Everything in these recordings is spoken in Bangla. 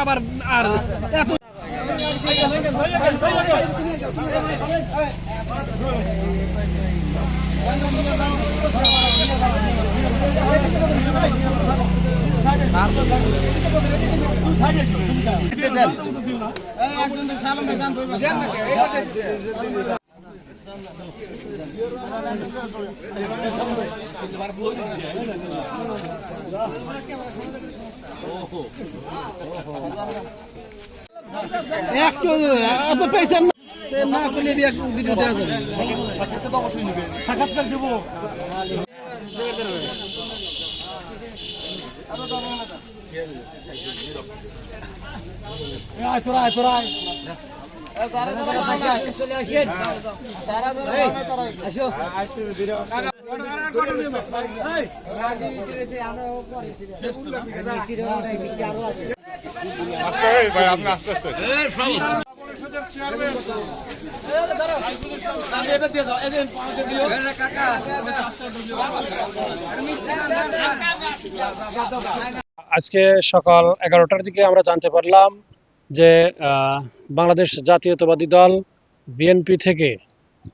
আবার আর এত একটু এত পয়সা না করলে ভিডিও দেওয়া যাবে সাক্ষাৎকার দেবো আজকে সকাল 11টার দিকে আমরা জানতে পারলাম যে বাংলাদেশ জাতীয়তাবাদী দল বিএনপি থেকে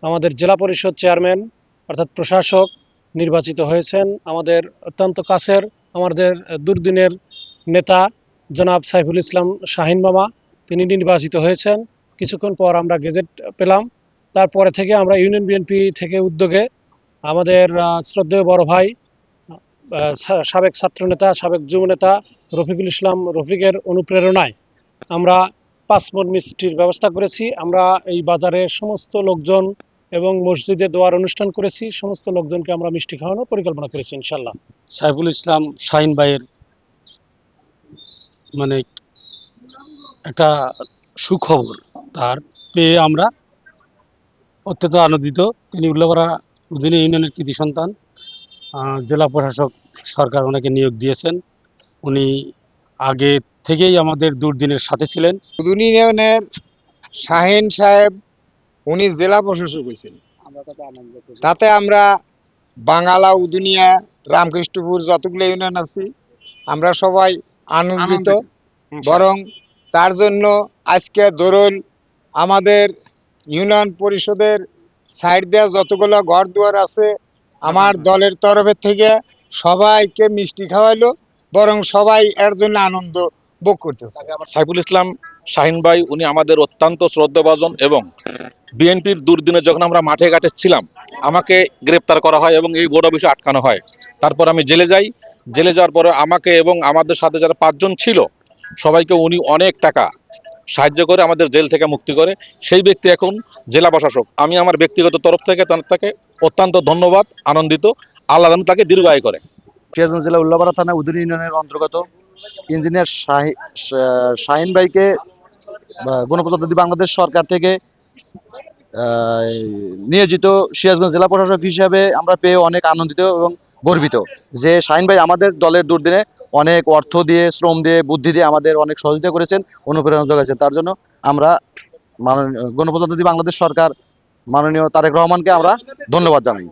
আমাদের জেলা পরিষদ চেয়ারম্যান অর্থাৎ প্রশাসক নির্বাচিত হয়েছেন। আমাদের অত্যন্ত কাছের আমাদের দুর্দিনের নেতা জনাব সাইফুল ইসলাম শাহিন মামা তিনি নির্বাচিত হয়েছেন। কিছুক্ষণ পর আমরা গেজেট পেলাম। তারপরে থেকে আমরা ইউনিয়ন বিএনপি থেকে উদ্যোগে আমাদের শ্রদ্ধেয় বড় ভাই সাবেক ছাত্রনেতা সাবেক যুবনেতা রফিকুল ইসলাম রফিকের অনুপ্রেরণায় আমরা 5 মণ মিষ্টির ব্যবস্থা করেছি। আমরা এই বাজারের সমস্ত লোকজন এবং মসজিদে দোয়ার অনুষ্ঠান করেছি। সমস্ত লোকজনকে আমরা মিষ্টি খাওয়ানোর পরিকল্পনা করেছি ইনশাল্লাহ। সাইফুল ইসলাম শাহিন ভাইয়ের মানে একটা সুখবর তার পেয়ে আমরা অত্যন্ত আনন্দিত। তিনি উল্লাপাড়া উদিনী ইউনিয়নের কৃতি সন্তান। জেলা প্রশাসক সরকার ওনাকে নিয়োগ দিয়েছেন। উনি আগে থেকেই আমাদের দুর্দিনের সাথে ছিলেন। উদিনী ইউনিয়নের শাহিন সাহেব উনি জেলা প্রশাসক হয়েছেন। তাতে আমরা বাঙ্গালা উদুনিয়া রামকৃষ্ণপুর যতগুলো ইউনিয়ন আছি আমরা সবাই আনন্দিত। বরং তার জন্য আজকে ধরুন আমাদের ইউনিয়ন পরিষদের সাইড দেওয়া যতগুলো ঘর দুয়ার আছে আমার দলের তরফের থেকে সবাইকে মিষ্টি খাওয়াইলো। বরং সবাই এর জন্য আনন্দ ভোগ করতেছে। সাইফুল ইসলাম শাহিন ভাই উনি আমাদের অত্যন্ত শ্রদ্ধাভাজন এবং বিএনপির দুর্দিনে যখন আমরা মাঠে ঘাটে ছিলাম আমাকে গ্রেপ্তার করা হয় এবং এই ভোট অফিসে আটকানো হয়। তারপর আমি জেলে যাই। জেলে যাওয়ার পরে আমাকে এবং আমাদের সাথে যারা 5 জন ছিল সবাইকে উনি অনেক টাকা সাহায্য করে আমাদের জেল থেকে মুক্তি করে। সেই ব্যক্তি এখন জেলা প্রশাসক। আমি আমার ব্যক্তিগত তরফ থেকে তাকে অত্যন্ত ধন্যবাদ, আনন্দিত। আল্লাহ তাকে দীর্ঘায়ু করে। সিরাজগঞ্জ জেলা উল্লাপাড়া থানা উদুনী ইউনিয়নের অন্তর্গত ইঞ্জিনিয়ার শাহিন ভাইকে গণপ্রজাতন্ত্রী বাংলাদেশ সরকার থেকে নিয়োজিত সিরাজগঞ্জ জেলা প্রশাসক হিসাবে আমরা পেয়ে অনেক আনন্দিত এবং গর্বিত যে শাহিন ভাই আমাদের দলের দুর্দিনে অনেক অর্থ দিয়ে, শ্রম দিয়ে, বুদ্ধি দিয়ে আমাদের অনেক সহযোগিতা করেছেন, অনুপ্রেরণা যোগাচ্ছেন। তার জন্য আমরা গণপ্রজাতন্ত্রী বাংলাদেশ সরকার মাননীয় তারেক রহমানকে আমরা ধন্যবাদ জানাই।